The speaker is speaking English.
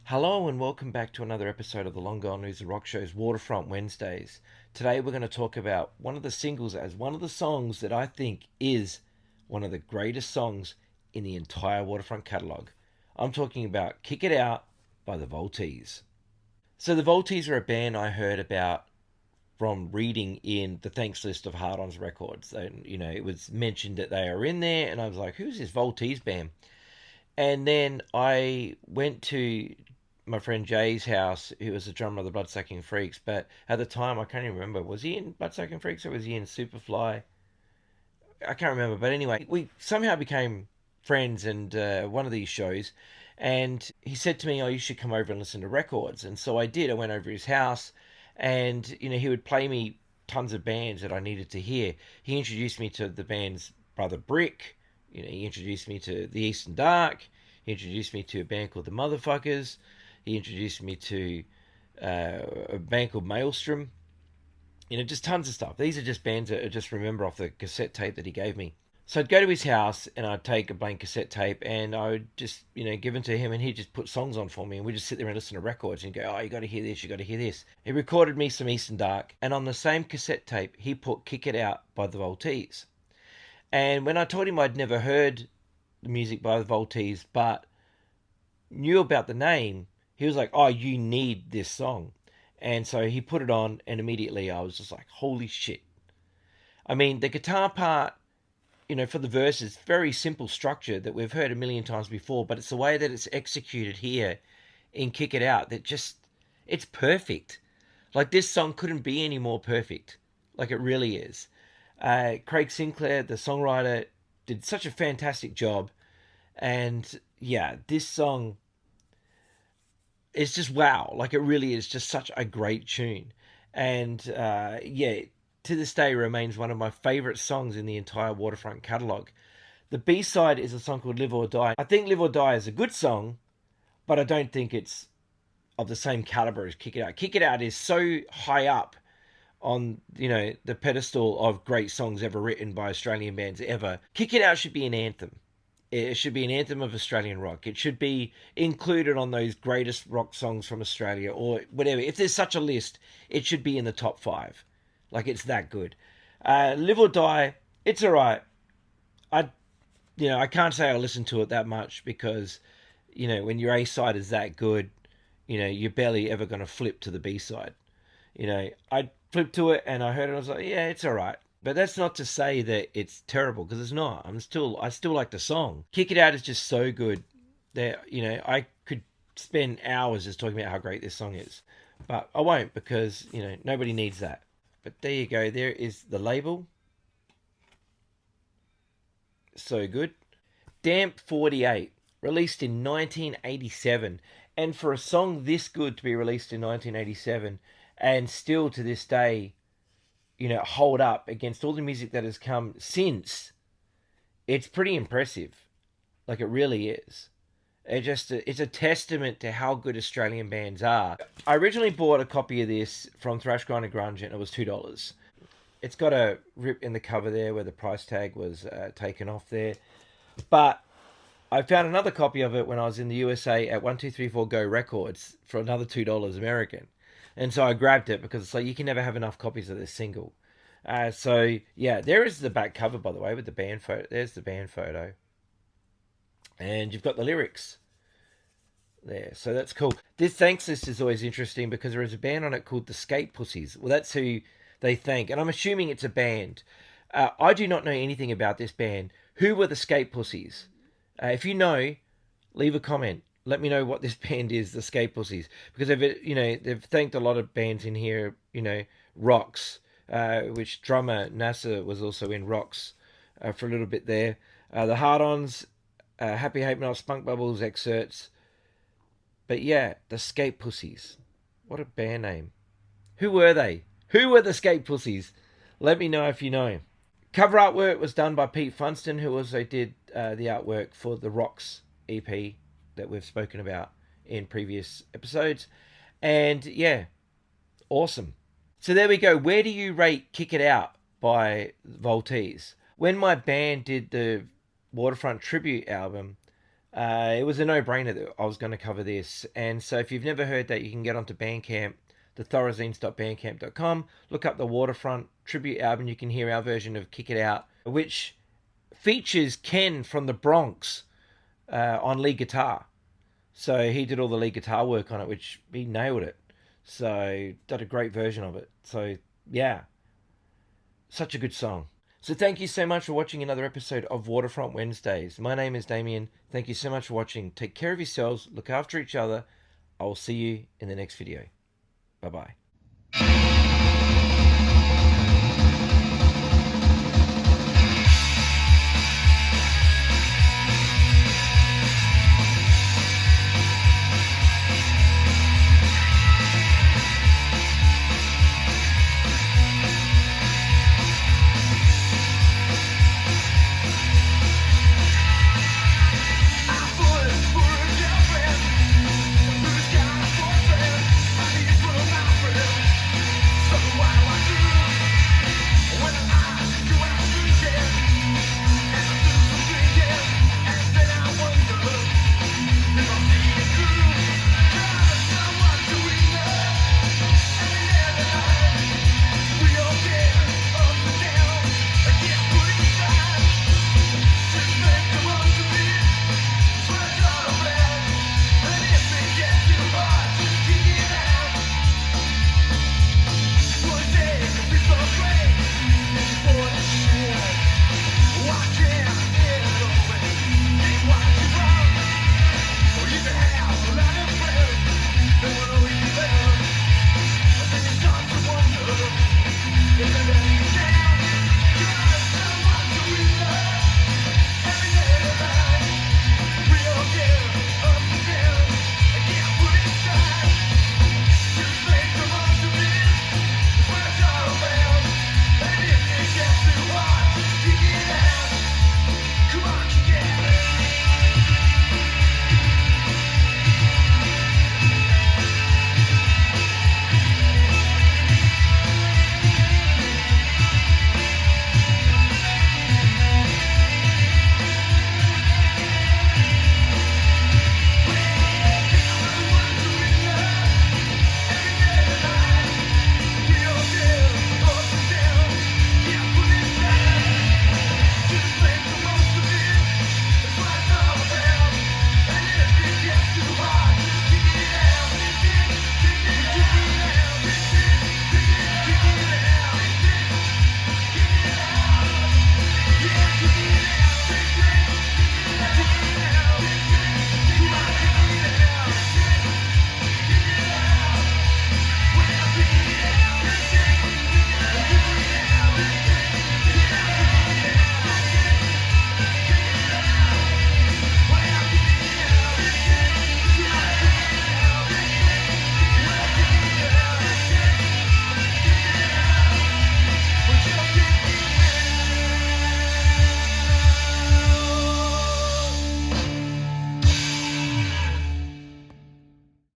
Hello and welcome back to another episode of the Long Gone News and Rock Show's Waterfront Wednesdays. Today we're going to talk about one of the singles as one of the songs that I think is one of the greatest songs in the entire Waterfront catalogue. I'm talking about Kick It Out by the Voltees. So the Voltees are a band I heard about from reading in the thanks list of Hard On's records. And, it was mentioned that they are in there and I was like, who's this Voltees band? And then I went to my friend Jay's house, who was the drummer of the Bloodsucking Freaks. But at the time, I can't even remember. Was he in Bloodsucking Freaks or was he in Superfly? I can't remember. But anyway, we somehow became friends and one of these shows. And he said to me, oh, you should come over and listen to records. And so I did. I went over his house and, he would play me tons of bands that I needed to hear. He introduced me to the bands Brother Brick. He introduced me to the Eastern Dark. He introduced me to a band called the Motherfuckers. He introduced me to a band called Maelstrom. Just tons of stuff. These are just bands that I just remember off the cassette tape that he gave me. So I'd go to his house and I'd take a blank cassette tape and I would just, give it to him and he'd just put songs on for me and we'd just sit there and listen to records and go, oh, you got to hear this, you got to hear this. He recorded me some Eastern Dark and on the same cassette tape, he put Kick It Out by the Voltees. And when I told him I'd never heard the music by the Voltees but knew about the name, he was like, oh, you need this song. And so he put it on, and immediately I was just like, holy shit. I mean, the guitar part, for the verses, very simple structure that we've heard a million times before, but it's the way that it's executed here in Kick It Out that just, it's perfect. Like, this song couldn't be any more perfect. Like, it really is. Craig Sinclair, the songwriter, did such a fantastic job. And yeah, this song is just wow. Like, it really is just such a great tune. And yeah, to this day remains one of my favourite songs in the entire Waterfront catalogue. The B-side is a song called Live or Die. I think Live or Die is a good song, but I don't think it's of the same caliber as Kick It Out. Kick It Out is so high up on, the pedestal of great songs ever written by Australian bands ever. Kick It Out should be an anthem. It should be an anthem of Australian rock. It should be included on those greatest rock songs from Australia or whatever. If there's such a list, it should be in the top 5. Like, it's that good. Live or Die, it's all right. I can't say I listen to it that much because, when your A side is that good, you're barely ever going to flip to the B side. I flipped to it and I heard it and I was like, yeah, it's all right. But that's not to say that it's terrible because it's not. I still like the song. Kick It Out is just so good that, I could spend hours just talking about how great this song is. But I won't because, nobody needs that. But there you go. There is the label. So good. Damp 48, released in 1987. And for a song this good to be released in 1987 and still to this day, hold up against all the music that has come since, it's pretty impressive. Like, it really is. It's a testament to how good Australian bands are. I originally bought a copy of this from Thrash Grinder Grunge and it was $2. It's got a rip in the cover there where the price tag was taken off there. But I found another copy of it when I was in the USA at 1234 Go Records for another $2 American. And so I grabbed it because it's like you can never have enough copies of this single. So yeah, there is the back cover, by the way, with the band photo. There's the band photo. And you've got the lyrics there. So that's cool. This thanks list is always interesting because there is a band on it called the Skate Pussies. Well, that's who they thank. And I'm assuming it's a band. I do not know anything about this band. Who were the Skate Pussies? If you know, leave a comment. Let me know what this band is, the Skate Pussies. Because they've thanked a lot of bands in here, Rocks, which drummer NASA was also in Rocks for a little bit there. The Hard-Ons, Happy Hate Not Spunk Bubbles excerpts. But yeah, the Skate Pussies. What a band name. Who were they? Who were the Skate Pussies? Let me know if you know. Cover artwork was done by Pete Funston, who also did the artwork for the Rocks EP that we've spoken about in previous episodes. And yeah, awesome. So there we go. Where do you rate Kick It Out by Voltees? When my band did the Waterfront tribute album, It was a no-brainer that I was going to cover this. And so if you've never heard that, you can get onto Bandcamp, thethorazines.bandcamp.com, look up the Waterfront tribute album. You can hear our version of Kick It Out, which features Ken from the Bronx on lead guitar. So he did all the lead guitar work on it, which he nailed it. So did a great version of it. So yeah, such a good song. So thank you so much for watching another episode of Waterfront Wednesdays. My name is Damien. Thank you so much for watching. Take care of yourselves. Look after each other. I will see you in the next video. Bye bye.